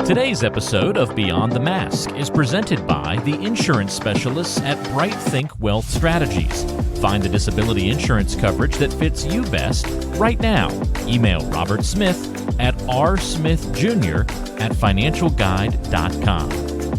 Today's episode of Beyond the Mask is presented by the insurance specialists at Bright Think Wealth Strategies. Find the disability insurance coverage that fits you best right now. Email Robert Smith at rsmithjr@financialguide.com.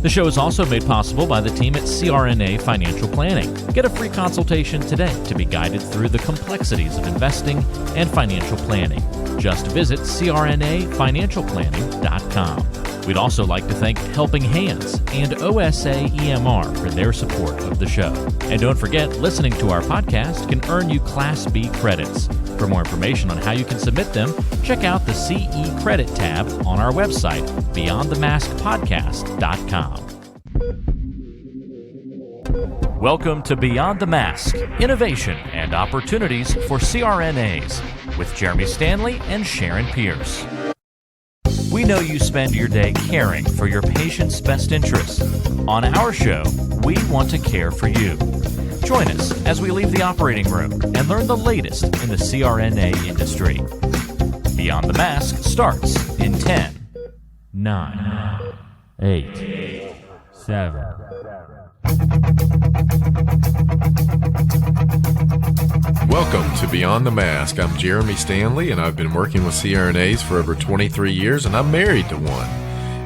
The show is also made possible by the team at CRNA Financial Planning. Get a free consultation today to be guided through the complexities of investing and financial planning. Just visit crnafinancialplanning.com. We'd also like to thank Helping Hands and OSA EMR for their support of the show. And don't forget, listening to our podcast can earn you Class B credits. For more information on how you can submit them, check out the CE Credit tab on our website, beyondthemaskpodcast.com. Welcome to Beyond the Mask, Innovation and Opportunities for CRNAs, with Jeremy Stanley and Sharon Pierce. We know you spend your day caring for your patient's best interests. On our show, we want to care for you. Join us as we leave the operating room and learn the latest in the CRNA industry. Beyond the Mask starts in 10, 9, 8, 7. Welcome to Beyond the Mask. I'm Jeremy Stanley, and I've been working with CRNAs for over 23 years, and I'm married to one.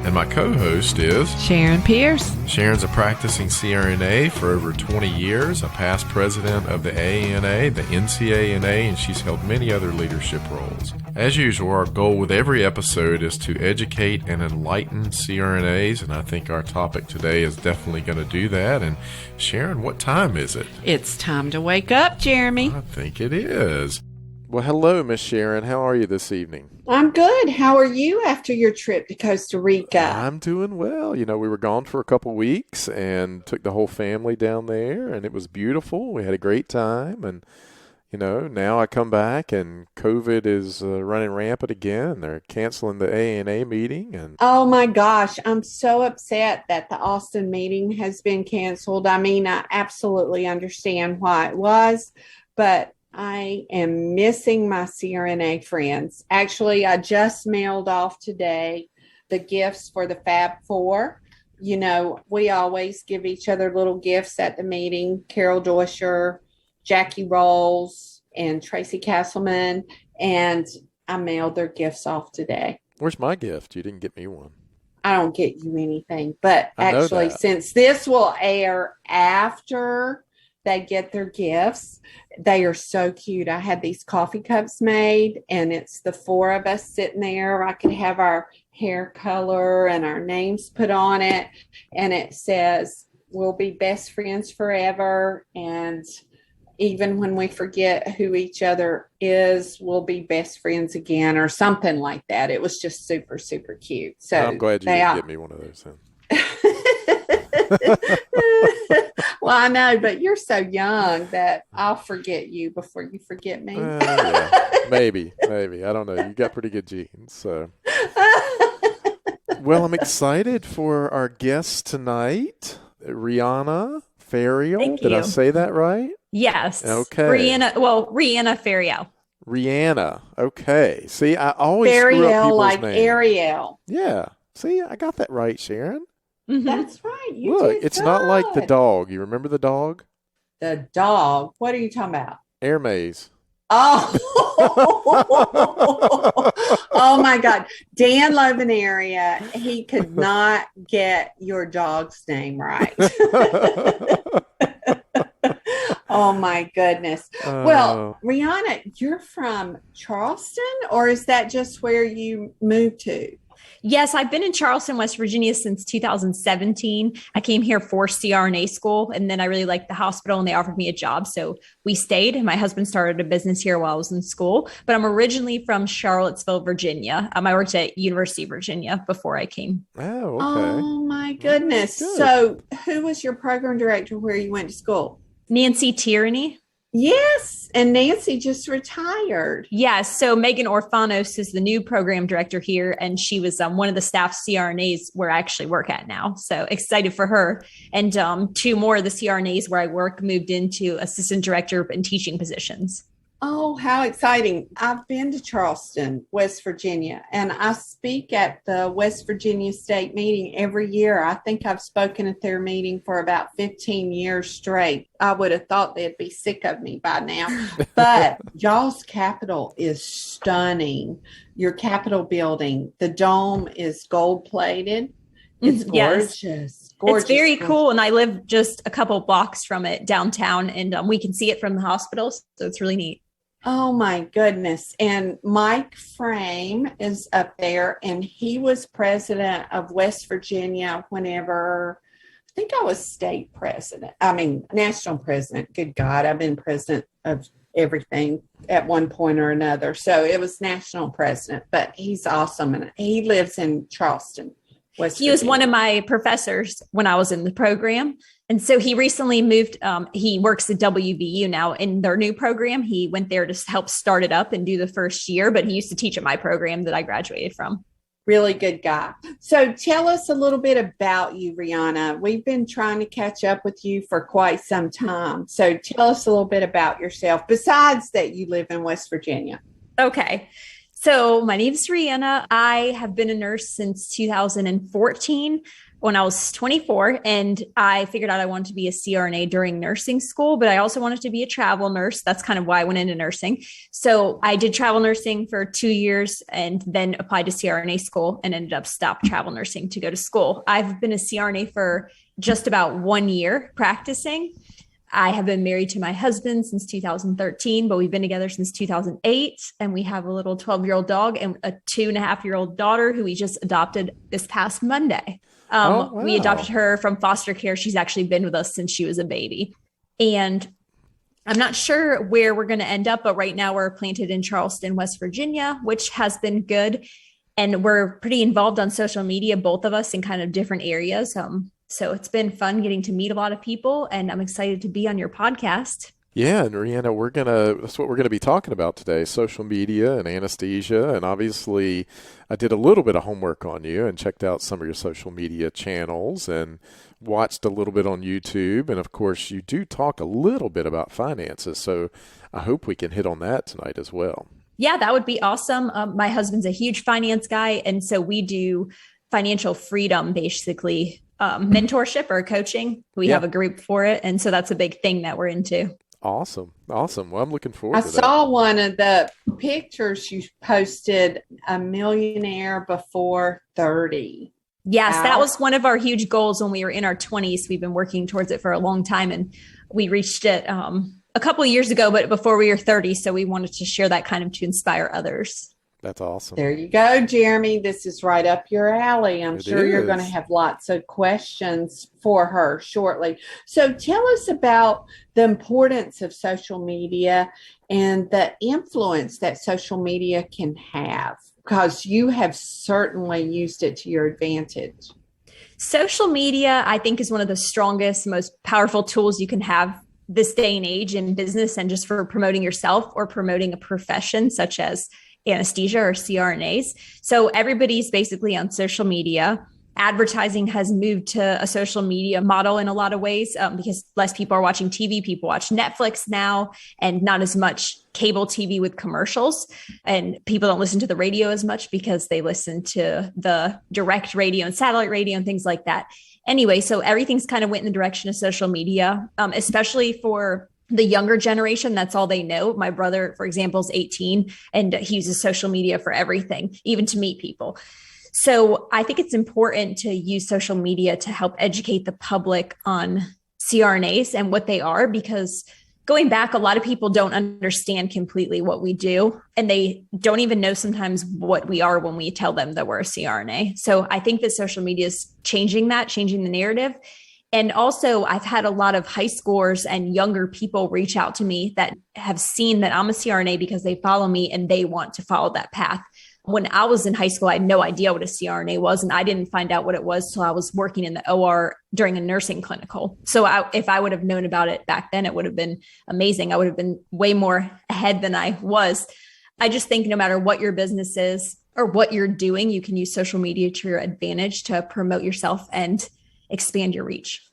And my co-host is Sharon Pierce. Sharon's a practicing CRNA for over 20 years, a past president of the ANA, the NCANA, and she's held many other leadership roles. As usual, our goal with every episode is to educate and enlighten CRNAs, and I think our topic today is definitely going to do that. And Sharon, what time is it? It's time to wake up, Jeremy. I think it is. Well, hello, Miss Sharon. How are you this evening? I'm good. How are you after your trip to Costa Rica? I'm doing well. You know, we were gone for a couple weeks and took the whole family down there, and it was beautiful. We had a great time, and you know, now I come back and COVID is running rampant again. They're canceling the ANA meeting. And oh my gosh, I'm so upset that the Austin meeting has been canceled. I mean, I absolutely understand why it was, but I am missing my CRNA friends. Actually, I just mailed off today the gifts for the Fab Four. You know, we always give each other little gifts at the meeting. Carol Doisher, Jackie Rolls, and Tracy Castleman, and I mailed their gifts off today. Where's my gift? You didn't get me one. I don't get you anything, but actually, since this will air after they get their gifts, they are so cute. I had these coffee cups made, and it's the four of us sitting there. I could have our hair color and our names put on it, and it says, "We'll be best friends forever, and even when we forget who each other is, we'll be best friends again," or something like that. It was just super, super cute. So I'm glad you didn't get me one of those then. Well, I know, but you're so young that I'll forget you before you forget me. Yeah, maybe. I don't know. You got pretty good genes. So. Well, I'm excited for our guest tonight, Rhianna Ferriel. Did I say that right? Yes. Okay. Rhianna Ferriel. Rhianna. Okay. See, I always screw up Ferriel, people's like names. Ariel. Yeah. See, I got that right, Sharon. Mm-hmm. That's right. Look, it's not like the dog. You remember the dog? The dog. What are you talking about? Air Maze. Oh, oh my God. Dan Lovenaria, he could not get your dog's name right. Oh my goodness. Well, Rhianna, you're from Charleston, or is that just where you moved to? Yes, I've been in Charleston, West Virginia since 2017. I came here for CRNA school, and then I really liked the hospital, and they offered me a job. So we stayed, and my husband started a business here while I was in school. But I'm originally from Charlottesville, Virginia. I worked at University of Virginia before I came. Oh, okay. Oh, my goodness. So who was your program director where you went to school? Nancy Tierney. Yes. And Nancy just retired. Yes. So Megan Orfanos is the new program director here. And she was one of the staff CRNAs where I actually work at now. So excited for her. And two more of the CRNAs where I work moved into assistant director and teaching positions. Oh, how exciting. I've been to Charleston, West Virginia, and I speak at the West Virginia State meeting every year. I think I've spoken at their meeting for about 15 years straight. I would have thought they'd be sick of me by now. But y'all's Capitol is stunning. Your Capitol building, the dome is gold plated. It's gorgeous. Yes. Gorgeous. It's very cool. And I live just a couple blocks from it downtown, and we can see it from the hospital. So it's really neat. Oh my goodness. And Mike Frame is up there, and he was president of West Virginia whenever I think I was national president. Good God, I've been president of everything at one point or another. So it was national president, but he's awesome. And he lives in Charleston. He was one of my professors when I was in the program. And so he recently moved. He works at WVU now in their new program. He went there to help start it up and do the first year, but he used to teach at my program that I graduated from. Really good guy. So tell us a little bit about you, Rhianna. We've been trying to catch up with you for quite some time. So tell us a little bit about yourself, besides that you live in West Virginia. Okay. So my name is Rhianna. I have been a nurse since 2014 when I was 24, and I figured out I wanted to be a CRNA during nursing school, but I also wanted to be a travel nurse. That's kind of why I went into nursing. So I did travel nursing for 2 years and then applied to CRNA school and ended up stopped travel nursing to go to school. I've been a CRNA for just about 1 year practicing. I have been married to my husband since 2013, but we've been together since 2008. And we have a little 12-year-old dog and a 2.5-year-old daughter who we just adopted this past Monday. Wow. We adopted her from foster care. She's actually been with us since she was a baby. And I'm not sure where we're going to end up, but right now we're planted in Charleston, West Virginia, which has been good. And we're pretty involved on social media, both of us in kind of different areas. So it's been fun getting to meet a lot of people, and I'm excited to be on your podcast. Yeah, and Rhianna, that's what we're gonna be talking about today: social media and anesthesia. And obviously, I did a little bit of homework on you and checked out some of your social media channels and watched a little bit on YouTube. And of course, you do talk a little bit about finances, so I hope we can hit on that tonight as well. Yeah, that would be awesome. My husband's a huge finance guy, and so we do financial freedom, basically. Mentorship or coaching. We have a group for it. And so that's a big thing that we're into. Awesome. Well, I'm looking forward to that. I saw one of the pictures you posted, a millionaire before 30. Yes, that was one of our huge goals when we were in our 20s. We've been working towards it for a long time, and we reached it a couple of years ago, but before we were 30. So we wanted to share that kind of to inspire others. That's awesome. There you go, Jeremy. This is right up your alley. I'm sure you're going to is. have lots of questions for her shortly. So tell us about the importance of social media and the influence that social media can have, because you have certainly used it to your advantage. Social media, I think, is one of the strongest, most powerful tools you can have this day and age in business, and just for promoting yourself or promoting a profession such as anesthesia or CRNAs. So everybody's basically on social media. Advertising has moved to a social media model in a lot of ways because less people are watching TV. People watch Netflix now, and not as much cable TV with commercials. And people don't listen to the radio as much because they listen to the direct radio and satellite radio and things like that. Anyway, so everything's kind of went in the direction of social media, especially for the younger generation. That's all they know. My brother, for example, is 18 and he uses social media for everything, even to meet people. So I think it's important to use social media to help educate the public on CRNAs and what they are, because going back, a lot of people don't understand completely what we do, and they don't even know sometimes what we are when we tell them that we're a CRNA. So I think that social media is changing the narrative. And also, I've had a lot of high schoolers and younger people reach out to me that have seen that I'm a CRNA because they follow me and they want to follow that path. When I was in high school, I had no idea what a CRNA was, and I didn't find out what it was till I was working in the OR during a nursing clinical. So if I would have known about it back then, it would have been amazing. I would have been way more ahead than I was. I just think no matter what your business is or what you're doing, you can use social media to your advantage to promote yourself and expand your reach.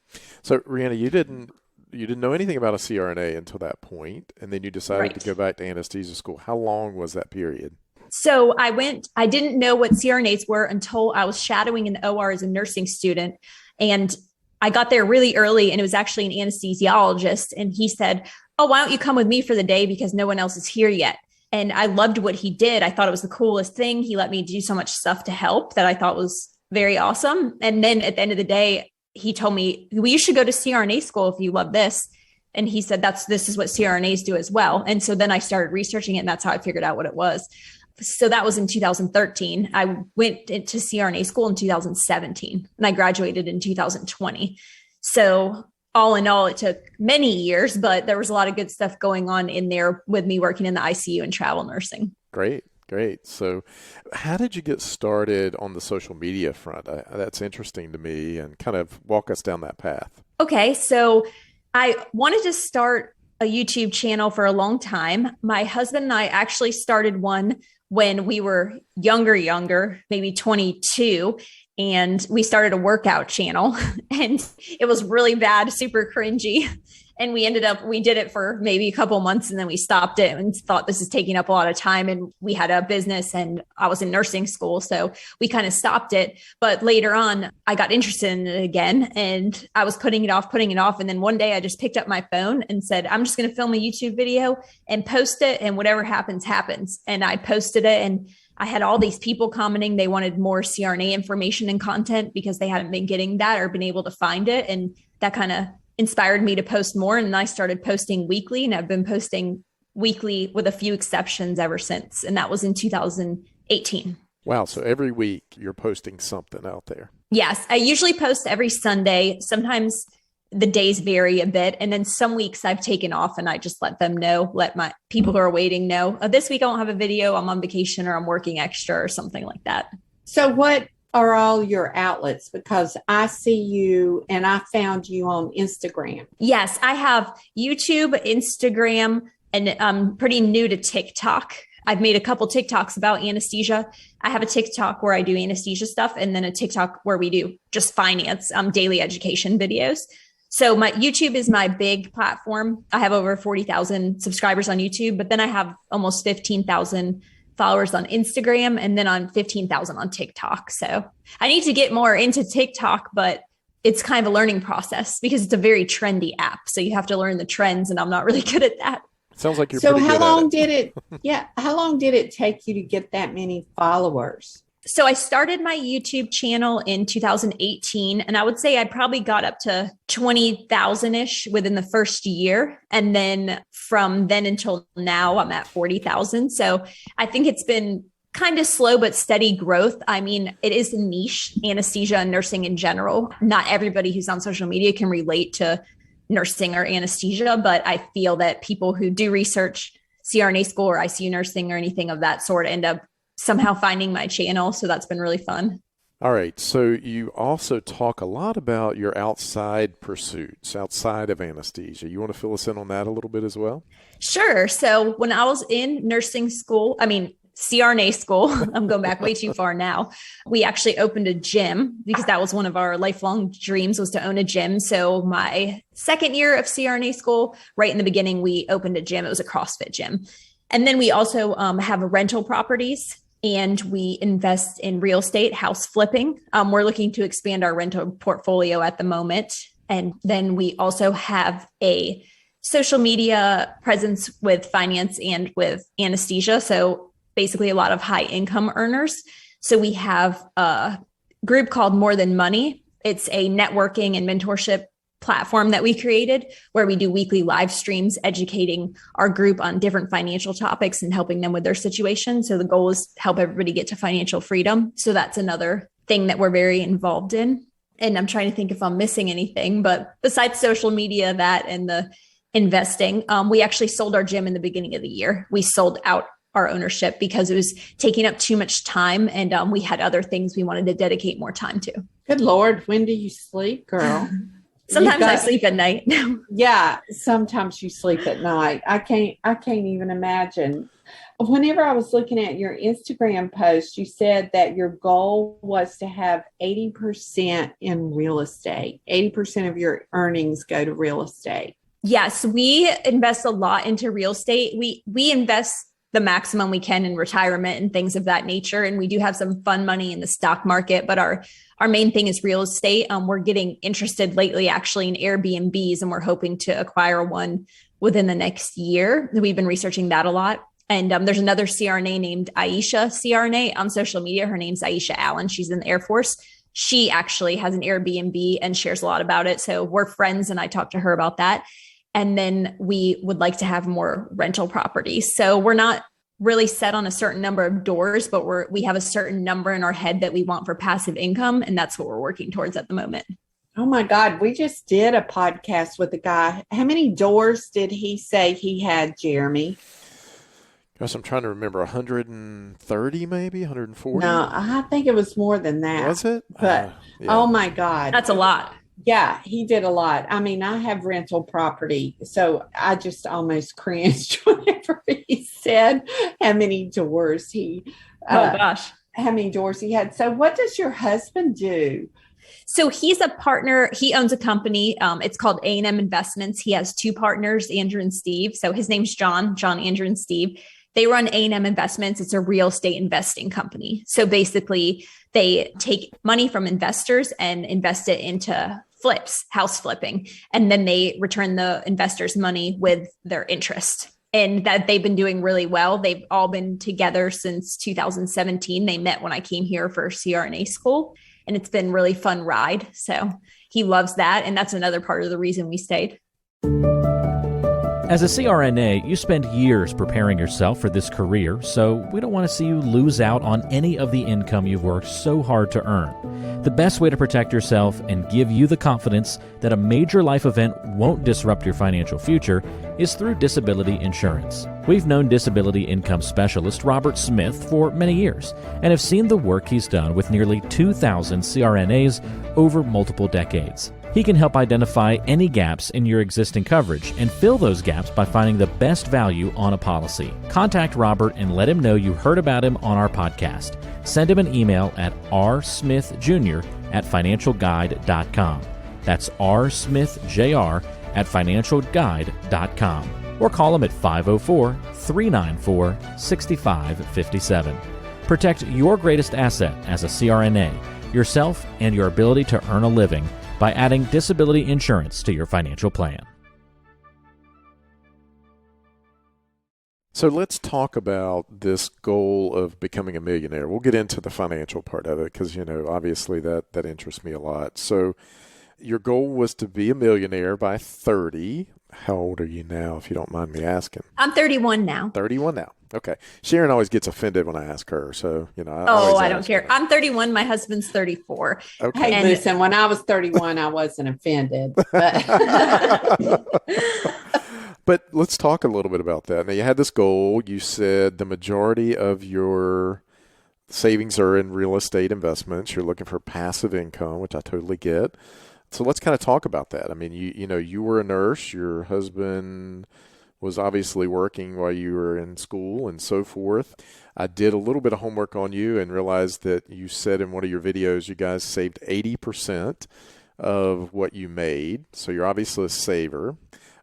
So, Rhianna, you didn't you didn't know anything about a CRNA until that point, and then you decided to go back to anesthesia school. How long was that period? So I didn't know what CRNAs were until I was shadowing in the OR as a nursing student. And I got there really early, and it was actually an anesthesiologist. And he said, "Oh, why don't you come with me for the day because no one else is here yet?" And I loved what he did. I thought it was the coolest thing. He let me do so much stuff to help that I thought was very awesome. And then at the end of the day, he told me, "Well, you should go to CRNA school if you love this." And he said, this is what CRNAs do as well. And so then I started researching it, and that's how I figured out what it was. So that was in 2013. I went into CRNA school in 2017, and I graduated in 2020. So all in all, it took many years, but there was a lot of good stuff going on in there with me working in the ICU and travel nursing. Great. So how did you get started on the social media front? That's interesting to me, and kind of walk us down that path. Okay. So I wanted to start a YouTube channel for a long time. My husband and I actually started one when we were younger, maybe 22. And we started a workout channel, and it was really bad, super cringy. And we did it for maybe a couple months, and then we stopped it and thought this is taking up a lot of time. And we had a business, and I was in nursing school. So we kind of stopped it. But later on, I got interested in it again, and I was putting it off. And then one day I just picked up my phone and said, "I'm just going to film a YouTube video and post it. And whatever happens, happens." And I posted it, and I had all these people commenting. They wanted more CRNA information and content because they hadn't been getting that or been able to find it. And that kind of inspired me to post more. And I started posting weekly, and I've been posting weekly with a few exceptions ever since. And that was in 2018. Wow. So every week you're posting something out there. Yes. I usually post every Sunday. Sometimes the days vary a bit. And then some weeks I've taken off, and I just let my people who are waiting know, this week I don't have a video, I'm on vacation, or I'm working extra or something like that. So what are all your outlets? Because I see you, and I found you on Instagram. Yes, I have YouTube, Instagram, and I'm pretty new to TikTok. I've made a couple TikToks about anesthesia. I have a TikTok where I do anesthesia stuff, and then a TikTok where we do just finance, daily education videos. So my YouTube is my big platform. I have over 40,000 subscribers on YouTube, but then I have almost 15,000 followers on Instagram, and then on 15,000 on TikTok. So I need to get more into TikTok, but it's kind of a learning process because it's a very trendy app. So you have to learn the trends, and I'm not really good at that. Sounds like you're so pretty how good long at it. how long did it take you to get that many followers? So I started my YouTube channel in 2018, and I would say I probably got up to 20,000-ish within the first year. And then from then until now, I'm at 40,000. So I think it's been kind of slow but steady growth. I mean, it is a niche, anesthesia and nursing in general. Not everybody who's on social media can relate to nursing or anesthesia, but I feel that people who do research CRNA school or ICU nursing or anything of that sort end up somehow finding my channel. So that's been really fun. All right. So you also talk a lot about your outside pursuits outside of anesthesia. You want to fill us in on that a little bit as well? Sure. So when I was in nursing school, CRNA school, I'm going back way too far now. We actually opened a gym because that was one of our lifelong dreams, was to own a gym. So my second year of CRNA school, right in the beginning, we opened a gym. It was a CrossFit gym. And then we also have rental properties, and we invest in real estate, house flipping. We're looking to expand our rental portfolio at the moment. And then we also have a social media presence with finance and with anesthesia. So basically a lot of high income earners. So we have a group called More Than Money. It's a networking and mentorship platform that we created where we do weekly live streams educating our group on different financial topics and helping them with their situation. So the goal is to help everybody get to financial freedom. So that's another thing that we're very involved in. And I'm trying to think if I'm missing anything, but besides social media, that and the investing, we actually sold our gym in the beginning of the year. We sold out our ownership because it was taking up too much time, and we had other things we wanted to dedicate more time to. Good Lord, when do you sleep, girl? Sometimes I sleep at night. Yeah, sometimes you sleep at night. I can't even imagine. whenever I was looking at your Instagram post, you said that your goal was to have 80% in real estate. 80% of your earnings go to real estate. Yes, we invest a lot into real estate. We invest the maximum we can in retirement and things of that nature. And we do have some fun money in the stock market, but our main thing is real estate. We're getting interested lately actually in Airbnbs, and we're hoping to acquire one within the next year. We've been researching that a lot. And there's another CRNA named Aisha CRNA on social media. Her name's Aisha Allen. She's in the Air Force. She actually has an Airbnb and shares a lot about it. So we're friends, and I talked to her about that. And then we would like to have more rental properties. So we're not really set on a certain number of doors, but we have a certain number in our head that we want for passive income. And that's what we're working towards at the moment. Oh my God. We just did a podcast with a guy. How many doors did he say he had, Jeremy? Gosh, I'm trying to remember. 130 maybe? 140? No, I think it was more than that. Was it? But yeah. Oh my God. That's a lot. Yeah, he did a lot. I mean, I have rental property, so I just almost cringed whenever he said how many doors he how many doors he had. So what does your husband do? So he's a partner. He owns a company. It's called A&M Investments. He has two partners, Andrew and Steve. So his name's John, Andrew, and Steve. They run A&M Investments. It's a real estate investing company. So basically, they take money from investors and invest it into flips, house flipping, and then they return the investors' money with their interest. And that they've been doing really well. They've all been together since 2017. They met when I came here for CRNA school, and it's been a really fun ride. So he loves that, and that's another part of the reason we stayed. As a CRNA, you spend years preparing yourself for this career, so we don't want to see you lose out on any of the income you've worked so hard to earn. The best way to protect yourself and give you the confidence that a major life event won't disrupt your financial future is through disability insurance. We've known disability income specialist Robert Smith for many years and have seen the work he's done with nearly 2,000 CRNAs over multiple decades. He can help identify any gaps in your existing coverage and fill those gaps by finding the best value on a policy. Contact Robert and let him know you heard about him on our podcast. Send him an email at rsmithjr@financialguide.com. That's rsmithjr@financialguide.com. Or call him at 504-394-6557. Protect your greatest asset as a CRNA, yourself and your ability to earn a living by adding disability insurance to your financial plan. So let's talk about this goal of becoming a millionaire. We'll get into the financial part of it because, obviously that interests me a lot. So your goal was to be a millionaire by 30. How old are you now, if you don't mind me asking? I'm 31 now. 31 now. Okay. Sharon always gets offended when I ask her. So, I don't care. I'm 31. My husband's 34. Okay. Hey, listen, when I was 31, I wasn't offended. But But let's talk a little bit about that. Now, you had this goal. You said the majority of your savings are in real estate investments. You're looking for passive income, which I totally get. So let's kind of talk about that. I mean, you were a nurse. Your husband was obviously working while you were in school and so forth. I did a little bit of homework on you and realized that you said in one of your videos you guys saved 80% of what you made. So you're obviously a saver.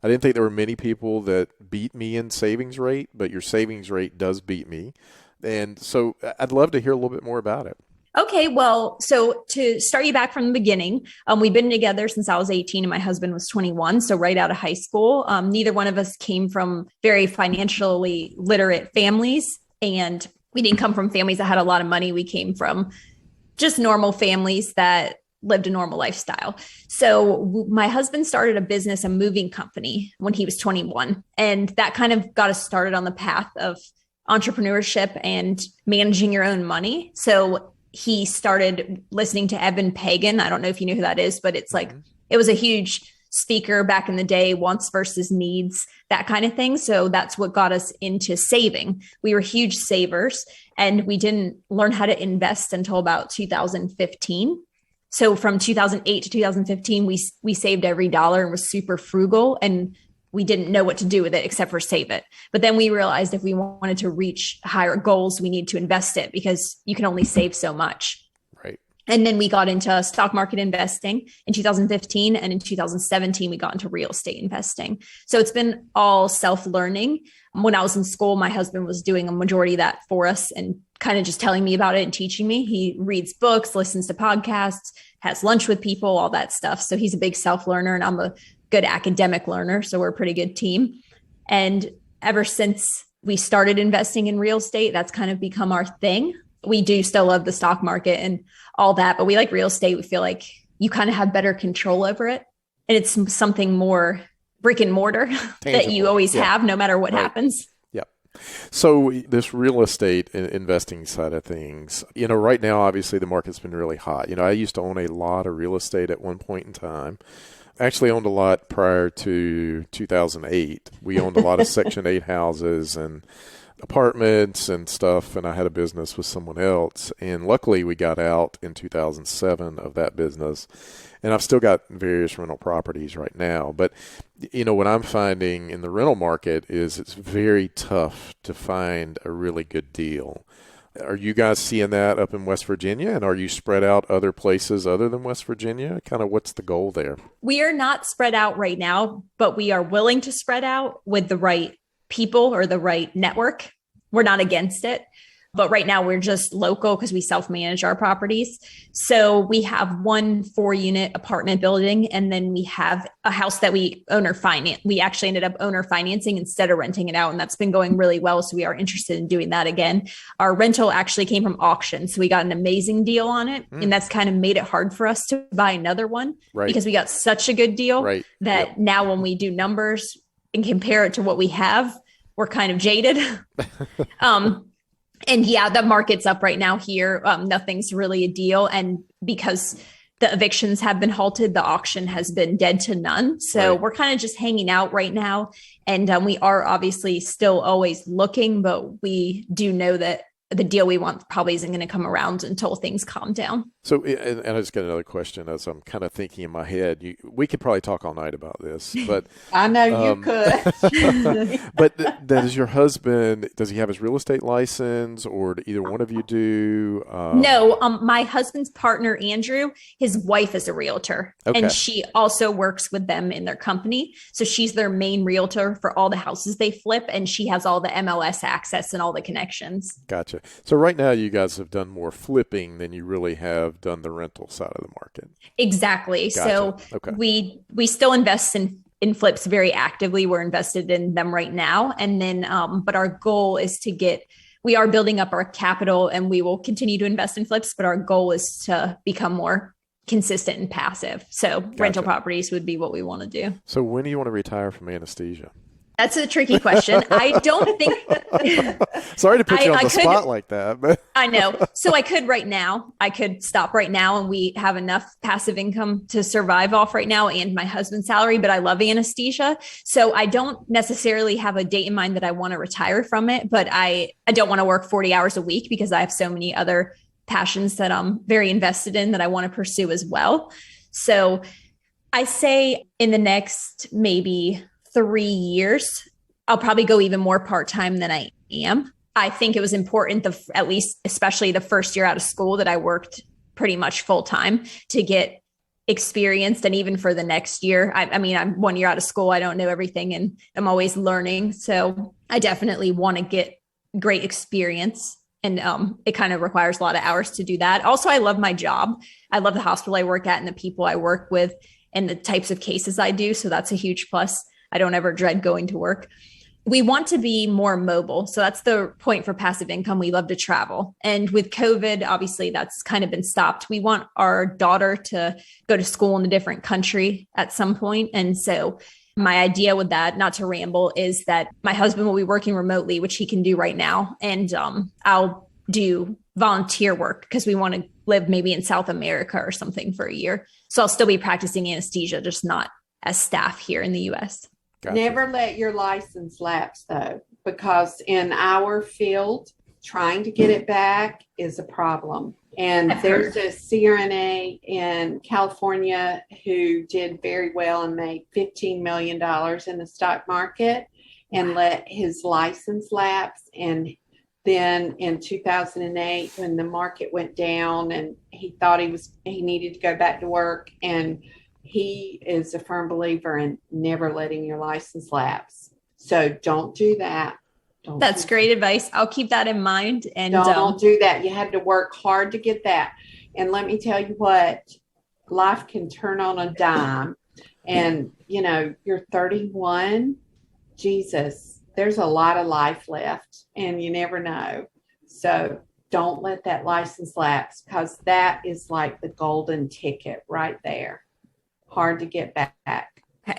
I didn't think there were many people that beat me in savings rate, but your savings rate does beat me. And so I'd love to hear a little bit more about it. Okay, well, so to start you back from the beginning, we've been together since I was 18 and my husband was 21, so right out of high school. Neither one of us came from very financially literate families, and we didn't come from families that had a lot of money. We came from just normal families that lived a normal lifestyle. So my husband started a business, a moving company, when he was 21, and that kind of got us started on the path of entrepreneurship and managing your own money. So he started listening to Evan Pagan. I don't know if you know who that is, but it's like, it was a huge speaker back in the day, wants versus needs, that kind of thing. So that's what got us into saving. We were huge savers, and we didn't learn how to invest until about 2015. So from 2008 to 2015, we saved every dollar and was super frugal. And we didn't know what to do with it except for save it. But then we realized if we wanted to reach higher goals, we need to invest it because you can only save so much. Right. And then we got into stock market investing in 2015. And in 2017, we got into real estate investing. So it's been all self-learning. When I was in school, my husband was doing a majority of that for us and kind of just telling me about it and teaching me. He reads books, listens to podcasts, has lunch with people, all that stuff. So he's a big self-learner and I'm a good academic learner. So we're a pretty good team. And ever since we started investing in real estate, that's kind of become our thing. We do still love the stock market and all that, but we like real estate. We feel like you kind of have better control over it. And it's something more brick and mortar that you always have, no matter what happens. Yeah. So this real estate investing side of things, right now, obviously the market's been really hot. I used to own a lot of real estate at one point in time. Actually owned a lot prior to 2008. We owned a lot of Section 8 houses and apartments and stuff, and I had a business with someone else. And luckily we got out in 2007 of that business. And I've still got various rental properties right now. But, what I'm finding in the rental market is it's very tough to find a really good deal. Are you guys seeing that up in West Virginia? And are you spread out other places other than West Virginia? Kind of what's the goal there? We are not spread out right now, but we are willing to spread out with the right people or the right network. We're not against it. But right now we're just local because we self-manage our properties. So we have one 4-unit apartment building, and then we have a house that we owner finance. We actually ended up owner financing instead of renting it out, and that's been going really well. So we are interested in doing that again. Our rental actually came from auction, so we got an amazing deal on it, and that's kind of made it hard for us to buy another one because we got such a good deal that now when we do numbers and compare it to what we have, we're kind of jaded. And yeah, the market's up right now here. Nothing's really a deal. And because the evictions have been halted, the auction has been dead to none. So we're kind of just hanging out right now. And we are obviously still always looking, but we do know that the deal we want probably isn't going to come around until things calm down. So, and I just got another question as I'm kind of thinking in my head. We could probably talk all night about this, but I know you could. But does your husband, does he have his real estate license, or do either one of you do? No, my husband's partner, Andrew, his wife is a realtor, and she also works with them in their company. So she's their main realtor for all the houses they flip, and she has all the MLS access and all the connections. Gotcha. So right now you guys have done more flipping than you really have done the rental side of the market. Exactly. Gotcha. So we still invest in flips very actively. We're invested in them right now. And then, but our goal is we are building up our capital and we will continue to invest in flips, but our goal is to become more consistent and passive. So rental properties would be what we want to do. So when do you want to retire from anesthesia? That's a tricky question. I don't think. Sorry to put you on the spot like that, but I know. So I could right now. I could stop right now, and we have enough passive income to survive off right now, and my husband's salary. But I love anesthesia, so I don't necessarily have a date in mind that I want to retire from it. But I don't want to work 40 hours a week because I have so many other passions that I'm very invested in that I want to pursue as well. So I say in the next maybe 3 years, I'll probably go even more part-time than I am. I think it was important, at least, especially the first year out of school, that I worked pretty much full-time to get experienced. And even for the next year, I mean, I'm 1 year out of school. I don't know everything and I'm always learning. So I definitely want to get great experience. And it kind of requires a lot of hours to do that. Also, I love my job. I love the hospital I work at and the people I work with and the types of cases I do. So that's a huge plus. I don't ever dread going to work. We want to be more mobile. So that's the point for passive income. We love to travel. And with COVID, obviously that's kind of been stopped. We want our daughter to go to school in a different country at some point. And so my idea with that, not to ramble, is that my husband will be working remotely, which he can do right now. And I'll do volunteer work because we want to live maybe in South America or something for a year. So I'll still be practicing anesthesia, just not as staff here in the US. Gotcha. Never let your license lapse, though, because in our field, trying to get it back is a problem. And there's a CRNA in California who did very well and made $15 million in the stock market and let his license lapse. And then in 2008, when the market went down and he thought he needed to go back to work, and he is a firm believer in never letting your license lapse. So don't do that. That's great advice. I'll keep that in mind. And don't do that. You had to work hard to get that. And let me tell you what, life can turn on a dime. And, you're 31. Jesus, there's a lot of life left and you never know. So don't let that license lapse, because that is like the golden ticket right there. Hard to get back.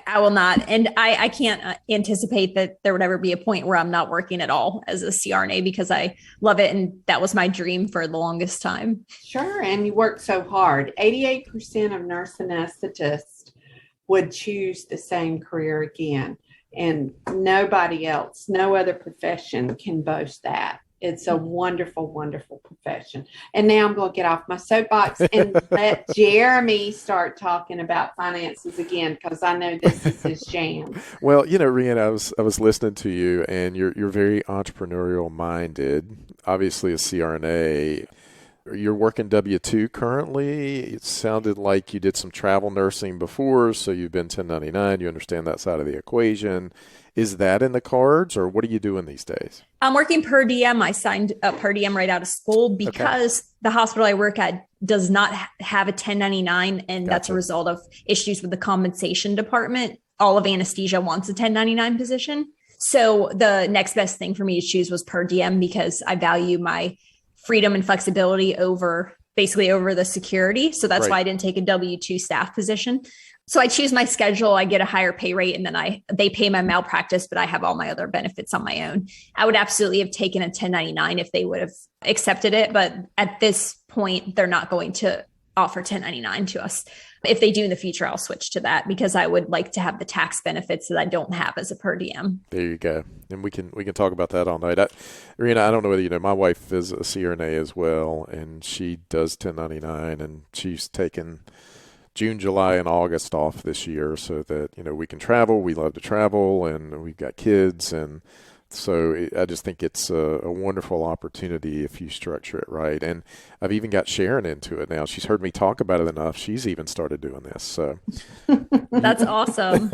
I will not. And I can't anticipate that there would ever be a point where I'm not working at all as a CRNA, because I love it. And that was my dream for the longest time. Sure. And you work so hard. 88% of nurse anesthetists would choose the same career again. And nobody else, no other profession can boast that. It's a wonderful, wonderful profession. And now I'm going to get off my soapbox and let Jeremy start talking about finances again, because I know this is his jam. Well, Rhianna, I was listening to you, and you're very entrepreneurial minded. Obviously, a CRNA. You're working W-2 currently. It sounded like you did some travel nursing before, so you've been 1099. You understand that side of the equation. Is that in the cards, or what are you doing these days? I'm working per diem. I signed up per diem right out of school because the hospital I work at does not have a 1099, and that's a result of issues with the compensation department. All of anesthesia wants a 1099 position. So the next best thing for me to choose was per diem, because I value my freedom and flexibility over the security. So that's why I didn't take a W-2 staff position. So I choose my schedule, I get a higher pay rate, and then they pay my malpractice, but I have all my other benefits on my own. I would absolutely have taken a 1099 if they would have accepted it. But at this point, they're not going to offer 1099 to us. If they do in the future, I'll switch to that, because I would like to have the tax benefits that I don't have as a per diem. There you go. And we can talk about that all night. Rhianna, I don't know whether you know, my wife is a CRNA as well, and she does 1099, and she's taken June, July, and August off this year so that, we can travel. We love to travel, and we've got kids. And so I just think it's a wonderful opportunity if you structure it right. And I've even got Sharon into it now. She's heard me talk about it enough. She's even started doing this. So that's awesome.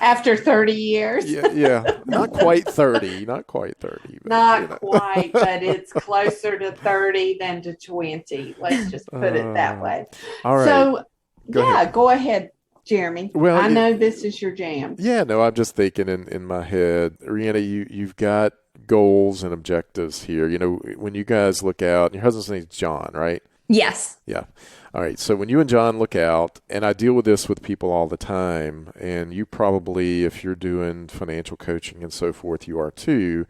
After 30 years. Yeah. Not quite 30. Not quite 30. But, Not quite, but it's closer to 30 than to 20. Let's just put it that way. All right. So, go ahead, Jeremy. Well, I know this is your jam. Yeah, no, I'm just thinking in my head, Rhianna, you've got goals and objectives here. When you guys look out, your husband's name's John, right? Yes. Yeah. All right. So when you and John look out, and I deal with this with people all the time, and you probably, if you're doing financial coaching and so forth, you are too.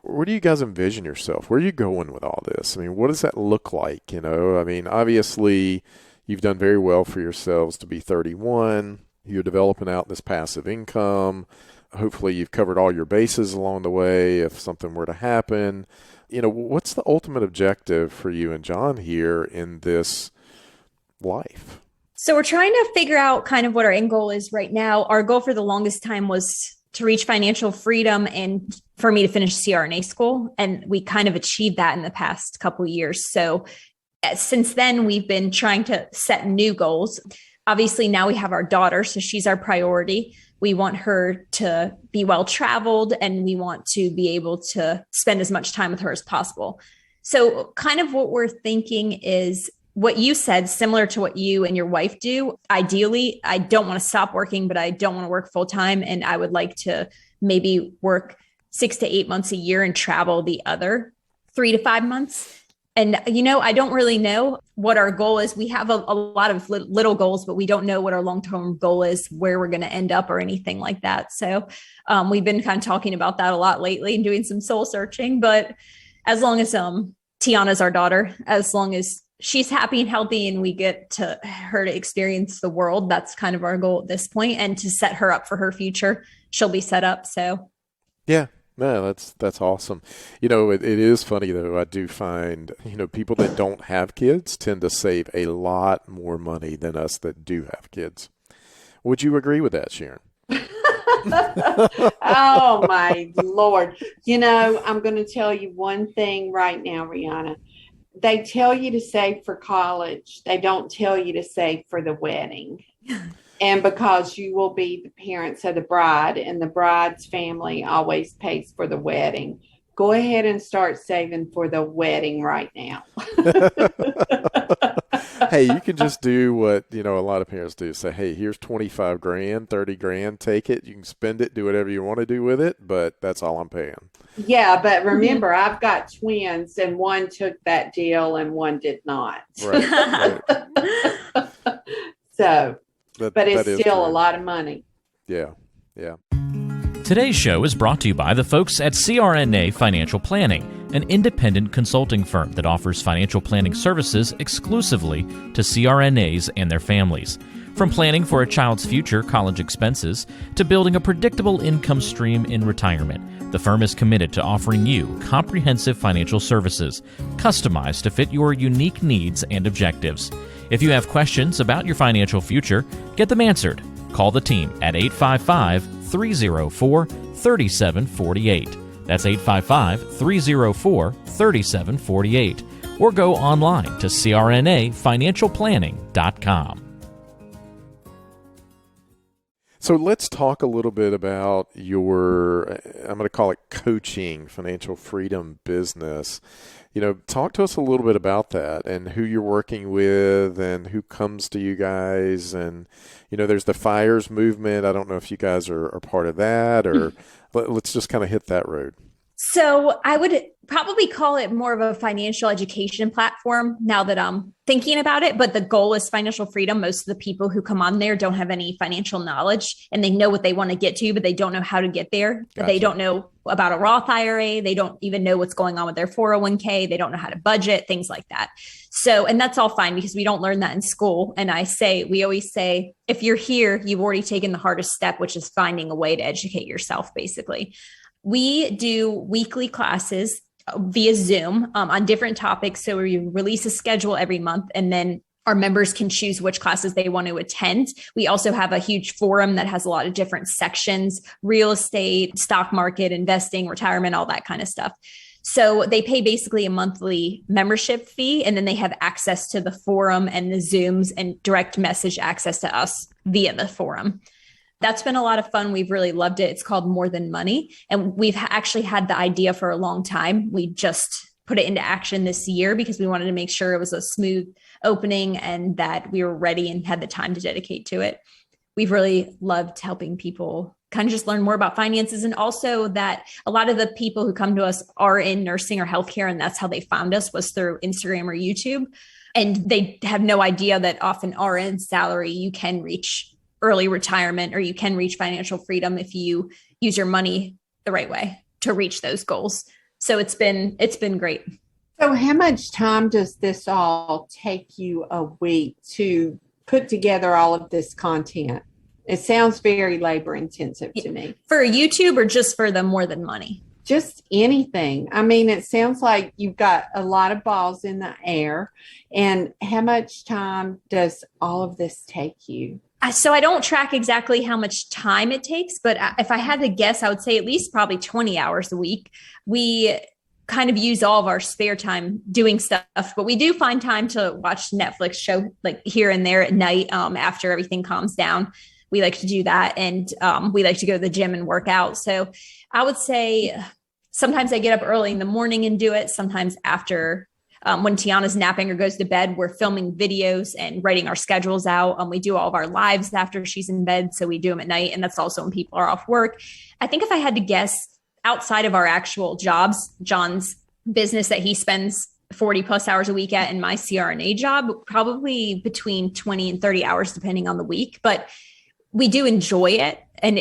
Where do you guys envision yourself? Where are you going with all this? I mean, what does that look like? Obviously, you've done very well for yourselves to be 31. You're developing out this passive income. Hopefully you've covered all your bases along the way if something were to happen. What's the ultimate objective for you and John here in this life? So we're trying to figure out kind of what our end goal is right now. Our goal for the longest time was to reach financial freedom and for me to finish CRNA school. And we kind of achieved that in the past couple of years. So since then, we've been trying to set new goals. Obviously, now we have our daughter, so she's our priority. We want her to be well-traveled, and we want to be able to spend as much time with her as possible. So kind of what we're thinking is what you said, similar to what you and your wife do. Ideally, I don't want to stop working, but I don't want to work full-time, and I would like to maybe work 6 to 8 months a year and travel the other 3 to 5 months. And, I don't really know what our goal is. We have a lot of little goals, but we don't know what our long-term goal is, where we're going to end up or anything like that. So we've been kind of talking about that a lot lately and doing some soul searching. But as long as Tiana's our daughter, as long as she's happy and healthy and we get her to experience the world, that's kind of our goal at this point. And to set her up for her future, she'll be set up. So. Yeah. No, that's awesome. It is funny though. I do find, people that don't have kids tend to save a lot more money than us that do have kids. Would you agree with that, Sharon? Oh my Lord. I'm going to tell you one thing right now, Rhianna. They tell you to save for college. They don't tell you to save for the wedding. And because you will be the parents of the bride and the bride's family always pays for the wedding, go ahead and start saving for the wedding right now. Hey, you can just do what, a lot of parents do. Say, hey, here's 25 grand, 30 grand, take it. You can spend it, do whatever you want to do with it, but that's all I'm paying. Yeah, but remember, I've got twins and one took that deal and one did not. Right. So, but it's still true. a lot of money. Yeah. Today's show is brought to you by the folks at CRNA Financial Planning, an independent consulting firm that offers financial planning services exclusively to CRNAs and their families. From planning for a child's future college expenses to building a predictable income stream in retirement, the firm is committed to offering you comprehensive financial services, customized to fit your unique needs and objectives. If you have questions about your financial future, get them answered. Call the team at 855-304-3748. That's 855-304-3748. Or go online to crnafinancialplanning.com. So let's talk a little bit about your, I'm going to call it coaching, financial freedom business. Talk to us a little bit about that and who you're working with and who comes to you guys. And, there's the FIRES movement. I don't know if you guys are part of that, or let's just kind of hit that road. So I would probably call it more of a financial education platform now that I'm thinking about it. But the goal is financial freedom. Most of the people who come on there don't have any financial knowledge, and they know what they want to get to, but they don't know how to get there. Gotcha. They don't know about a Roth IRA. They don't even know what's going on with their 401k. They don't know how to budget, things like that. So, and that's all fine because we don't learn that in school. And we always say, if you're here, you've already taken the hardest step, which is finding a way to educate yourself, basically. We do weekly classes via Zoom on different topics. So we release a schedule every month, and then our members can choose which classes they want to attend. We also have a huge forum that has a lot of different sections: real estate, stock market, investing, retirement, all that kind of stuff. So they pay basically a monthly membership fee, and then they have access to the forum and the Zooms and direct message access to us via the forum. That's been a lot of fun. We've really loved it. It's called More Than Money. And we've actually had the idea for a long time. We just put it into action this year because we wanted to make sure it was a smooth opening and that we were ready and had the time to dedicate to it. We've really loved helping people kind of just learn more about finances, and also that a lot of the people who come to us are in nursing or healthcare, and that's how they found us, was through Instagram or YouTube. And they have no idea that often RN salary, you can reach early retirement, or you can reach financial freedom if you use your money the right way to reach those goals. So it's been great. So how much time does this all take you a week to put together all of this content? It sounds very labor intensive to me. For YouTube, or just for the More Than Money? Just anything. I mean, it sounds like you've got a lot of balls in the air. And how much time does all of this take you? So I don't track exactly how much time it takes, but if I had to guess, I would say at least probably 20 hours a week. We kind of use all of our spare time doing stuff, but we do find time to watch Netflix show like here and there at night after everything calms down. We like to do that. And we like to go to the gym and work out. So I would say sometimes I get up early in the morning and do it. Sometimes after when Tiana's napping or goes to bed, we're filming videos and writing our schedules out. We do all of our lives after she's in bed. So we do them at night. And that's also when people are off work. I think if I had to guess, outside of our actual jobs, John's business that he spends 40 plus hours a week at, and my CRNA job, probably between 20 and 30 hours, depending on the week. But we do enjoy it. And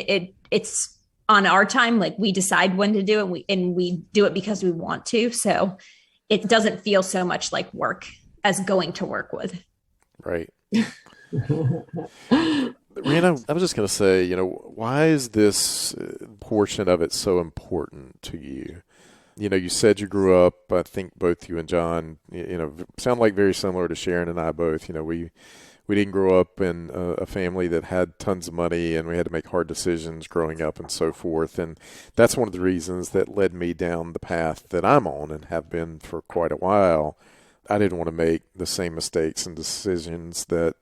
it's on our time. Like, we decide when to do it, and we do it because we want to. So it doesn't feel so much like work as going to work would. Right. Rhianna, I was just going to say, why is this portion of it so important to you? You said you grew up, I think both you and John, sound like very similar to Sharon and I both. We didn't grow up in a family that had tons of money, and we had to make hard decisions growing up and so forth. And that's one of the reasons that led me down the path that I'm on and have been for quite a while. I didn't want to make the same mistakes and decisions that,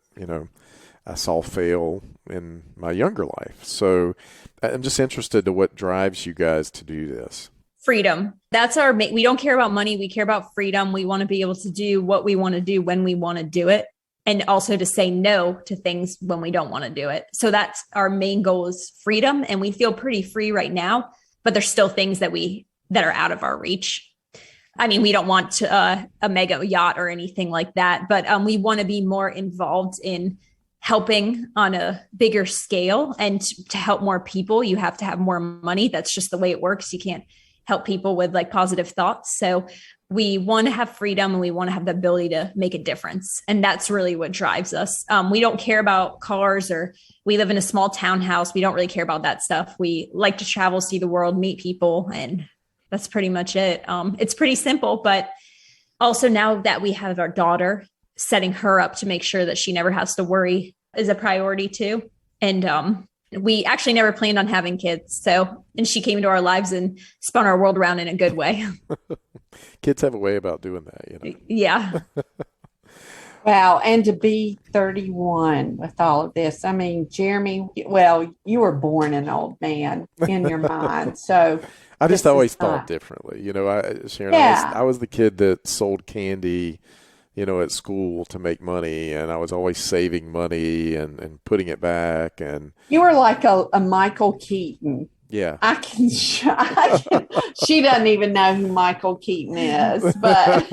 I saw fail in my younger life. So I'm just interested to what drives you guys to do this. Freedom. That's we don't care about money. We care about freedom. We want to be able to do what we want to do when we want to do it. And also to say no to things when we don't want to do it. So that's our main goal, is freedom. And we feel pretty free right now, but there's still things that are out of our reach. I mean, we don't want a mega yacht or anything like that, but we want to be more involved in helping on a bigger scale. And to help more people, you have to have more money. That's just the way it works. You can't help people with like positive thoughts. So we want to have freedom, and we want to have the ability to make a difference. And that's really what drives us. We don't care about cars, or we live in a small townhouse. We don't really care about that stuff. We like to travel, see the world, meet people, and that's pretty much it. It's pretty simple, but also now that we have our daughter, setting her up to make sure that she never has to worry is a priority too. And we actually never planned on having kids. And she came into our lives and spun our world around in a good way. Kids have a way about doing that, Yeah. Wow. And to be 31 with all of this, I mean, Jeremy, well, you were born an old man in your mind. So I just always thought differently. Sharon, yeah. I was the kid that sold candy, at school to make money, and I was always saving money and putting it back. And you were like a Michael Keaton. Yeah. She doesn't even know who Michael Keaton is, but.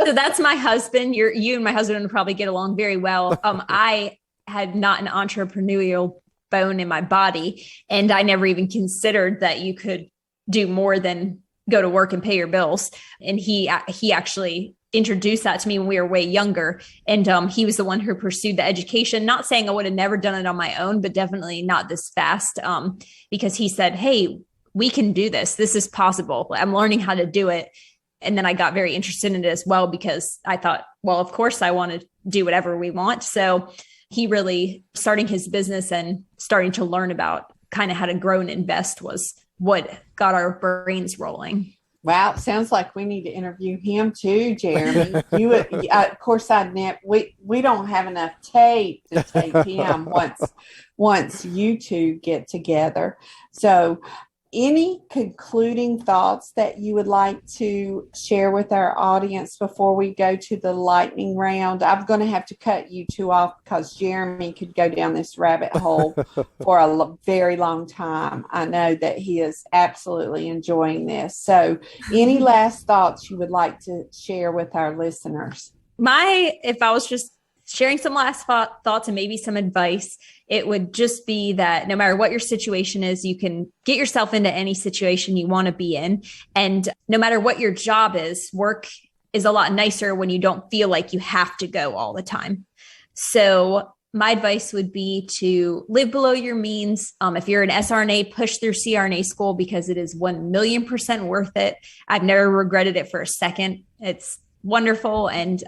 So that's my husband. You and my husband would probably get along very well. I had not an entrepreneurial bone in my body, and I never even considered that you could do more than go to work and pay your bills. And he actually introduced that to me when we were way younger. And he was the one who pursued the education. Not saying I would have never done it on my own, but definitely not this fast, because he said, hey, we can do this. This is possible. I'm learning how to do it. And then I got very interested in it as well, because I thought, well, of course I want to do whatever we want. So he really, starting his business and starting to learn about kind of how to grow and invest was what got our brains rolling. Wow, sounds like we need to interview him too, Jeremy. Of course, we don't have enough tape to tape him once you two get together. So, any concluding thoughts that you would like to share with our audience before we go to the lightning round? I'm going to have to cut you two off because Jeremy could go down this rabbit hole for a very long time. I know that he is absolutely enjoying this. So any last thoughts you would like to share with our listeners? If I was just sharing some last thoughts and maybe some advice, it would just be that no matter what your situation is, you can get yourself into any situation you want to be in. And no matter what your job is, work is a lot nicer when you don't feel like you have to go all the time. So my advice would be to live below your means. If you're an SRNA, push through CRNA school, because it is 1,000,000% worth it. I've never regretted it for a second. It's wonderful. And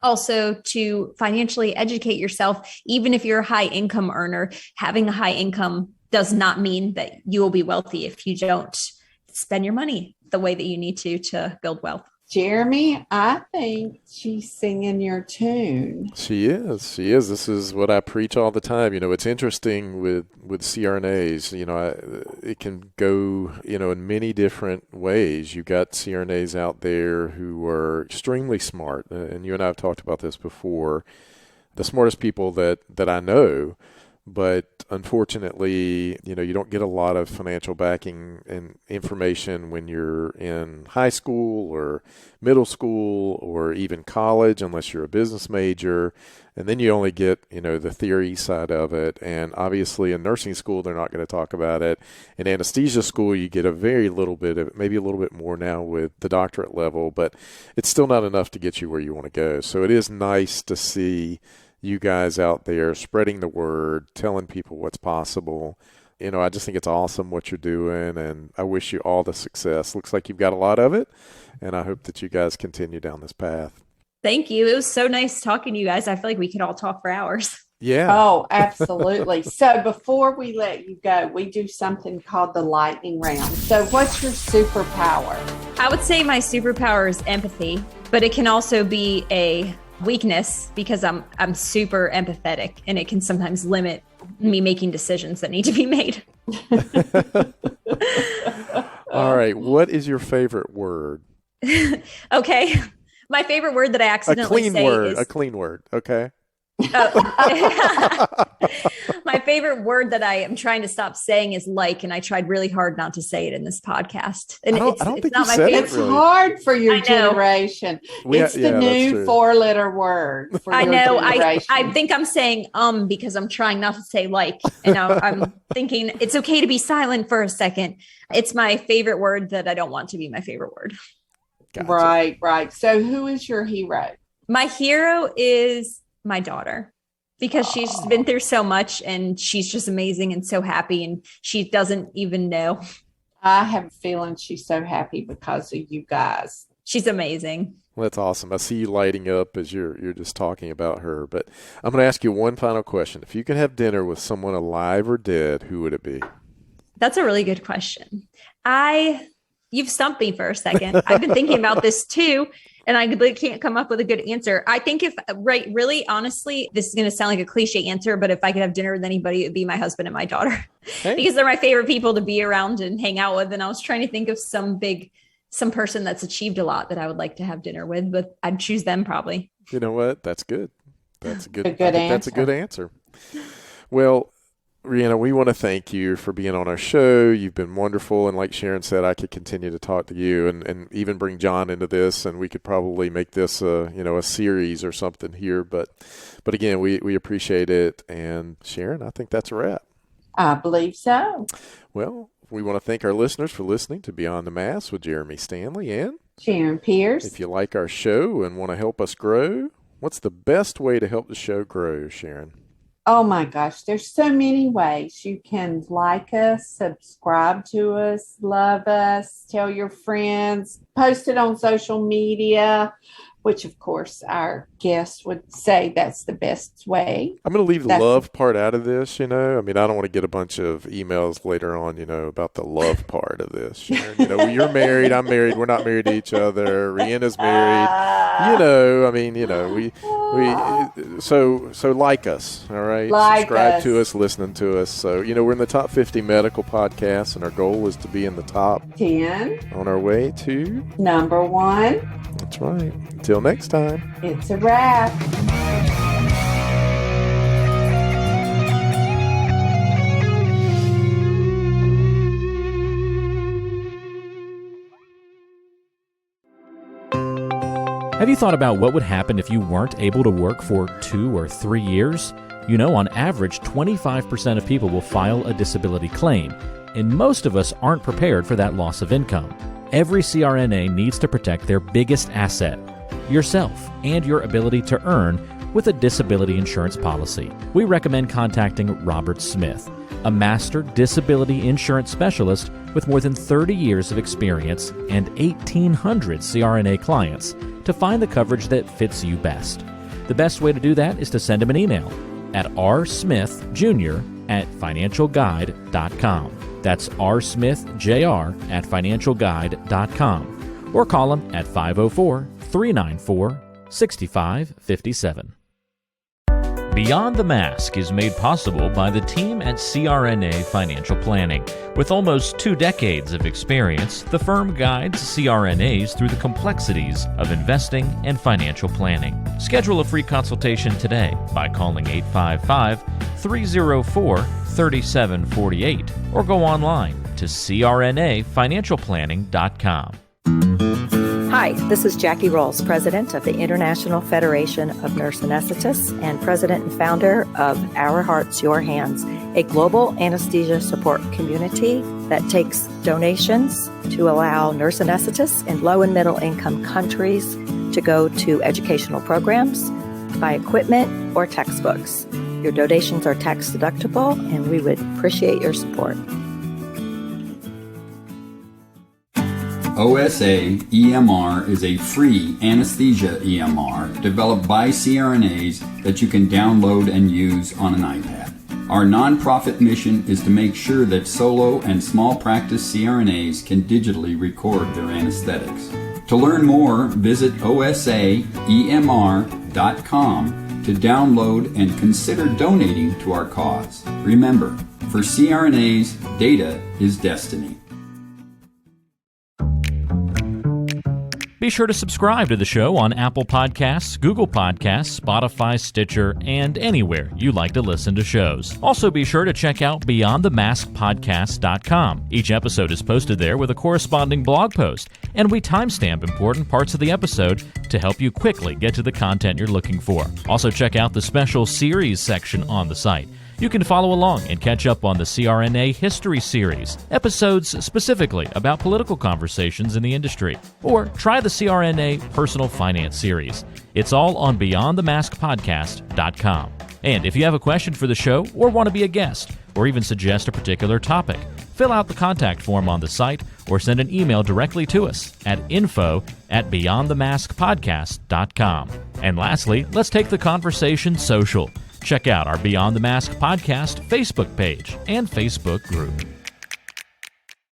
also to financially educate yourself. Even if you're a high income earner, having a high income does not mean that you will be wealthy if you don't spend your money the way that you need to build wealth. Jeremy, I think she's singing your tune. She is. This is what I preach all the time. It's interesting with CRNAs, it can go, in many different ways. You got CRNAs out there who are extremely smart. And you and I have talked about this before. The smartest people that I know. But unfortunately, you don't get a lot of financial backing and information when you're in high school or middle school or even college, unless you're a business major. And then you only get, the theory side of it. And obviously in nursing school, they're not going to talk about it. In anesthesia school, you get a very little bit of it, maybe a little bit more now with the doctorate level, but it's still not enough to get you where you want to go. So it is nice to see you guys out there spreading the word, telling people what's possible. I just think it's awesome what you're doing, and I wish you all the success. Looks like you've got a lot of it, and I hope that you guys continue down this path. Thank you. It was so nice talking to you guys. I feel like we could all talk for hours. Yeah. Oh, absolutely. So before we let you go, we do something called the lightning round. So what's your superpower? I would say my superpower is empathy, but it can also be a weakness because I'm super empathetic, and it can sometimes limit me making decisions that need to be made. All right. What is your favorite word? Okay. My favorite word that I accidentally say is a clean word. Okay. My favorite word that I am trying to stop saying is like, and I tried really hard not to say it in this podcast. And I don't think it's not you my said it favorite. It's really. hard for your I know. generation. It's the new 4-letter word for I your know. generation. I think I'm saying because I'm trying not to say like, and I'm thinking it's okay to be silent for a second. It's my favorite word that I don't want to be my favorite word. Gotcha. Right. So who is your hero? My hero is my daughter, because she's been through so much, and she's just amazing and so happy, and she doesn't even know. I have a feeling she's so happy because of you guys. She's amazing. Well, that's awesome. I see you lighting up as you're just talking about her. But I'm going to ask you one final question. If you could have dinner with someone alive or dead, who would it be? That's a really good question. You've stumped me for a second. I've been thinking about this too, and I really can't come up with a good answer. I think really honestly, this is going to sound like a cliche answer, but if I could have dinner with anybody, it would be my husband and my daughter. Hey. Because they're my favorite people to be around and hang out with. And I was trying to think of some person that's achieved a lot that I would like to have dinner with, but I'd choose them probably. You know what? That's good. That's a good answer. That's a good answer. Well, Rhianna, we want to thank you for being on our show. You've been wonderful. And like Sharon said, I could continue to talk to you and even bring John into this, and we could probably make this a series or something here. But again, we appreciate it. And Sharon, I think that's a wrap. I believe so. Well, we want to thank our listeners for listening to Beyond the Mask with Jeremy Stanley and Sharon Pierce. If you like our show and want to help us grow, what's the best way to help the show grow, Sharon? Oh my gosh, there's so many ways. You can like us, subscribe to us, love us, tell your friends, post it on social media, which of course our guests would say that's the best way. I'm going to leave the love part out of this, I mean, I don't want to get a bunch of emails later on, about the love part of this. Sharon. You're married, I'm married, we're not married to each other, Rhianna's married, so like us, all right? Subscribe to us, listening to us. So, we're in the top 50 medical podcasts, and our goal is to be in the top 10 on our way to number 1. That's right. Until next time. It's a wrap. Have you thought about what would happen if you weren't able to work for 2 or 3 years? On average, 25% of people will file a disability claim, and most of us aren't prepared for that loss of income. Every CRNA needs to protect their biggest asset, yourself, and your ability to earn with a disability insurance policy. We recommend contacting Robert Smith, a master disability insurance specialist with more than 30 years of experience and 1,800 CRNA clients to find the coverage that fits you best. The best way to do that is to send him an email at rsmithjr@financialguide.com. That's rsmithjr@financialguide.com, or call him at 504-394-6557. Beyond the Mask is made possible by the team at CRNA Financial Planning. With almost 2 decades of experience, the firm guides CRNAs through the complexities of investing and financial planning. Schedule a free consultation today by calling 855-304-3748 or go online to crnafinancialplanning.com. Hi, this is Jackie Rolls, President of the International Federation of Nurse Anesthetists and President and founder of Our Hearts, Your Hands, a global anesthesia support community that takes donations to allow nurse anesthetists in low and middle income countries to go to educational programs, buy equipment, or textbooks. Your donations are tax deductible, and we would appreciate your support. OSA EMR is a free anesthesia EMR developed by CRNAs that you can download and use on an iPad. Our nonprofit mission is to make sure that solo and small practice CRNAs can digitally record their anesthetics. To learn more, visit osaemr.com to download and consider donating to our cause. Remember, for CRNAs, data is destiny. Be sure to subscribe to the show on Apple Podcasts, Google Podcasts, Spotify, Stitcher, and anywhere you like to listen to shows. Also be sure to check out BeyondTheMaskPodcast.com. Each episode is posted there with a corresponding blog post, and we timestamp important parts of the episode to help you quickly get to the content you're looking for. Also check out the special series section on the site. You can follow along and catch up on the CRNA History Series, episodes specifically about political conversations in the industry, or try the CRNA Personal Finance Series. It's all on BeyondTheMaskPodcast.com. And if you have a question for the show or want to be a guest, or even suggest a particular topic, fill out the contact form on the site or send an email directly to us at info@BeyondTheMaskPodcast.com. And lastly, let's take the conversation social. Check out our Beyond the Mask podcast Facebook page and Facebook group.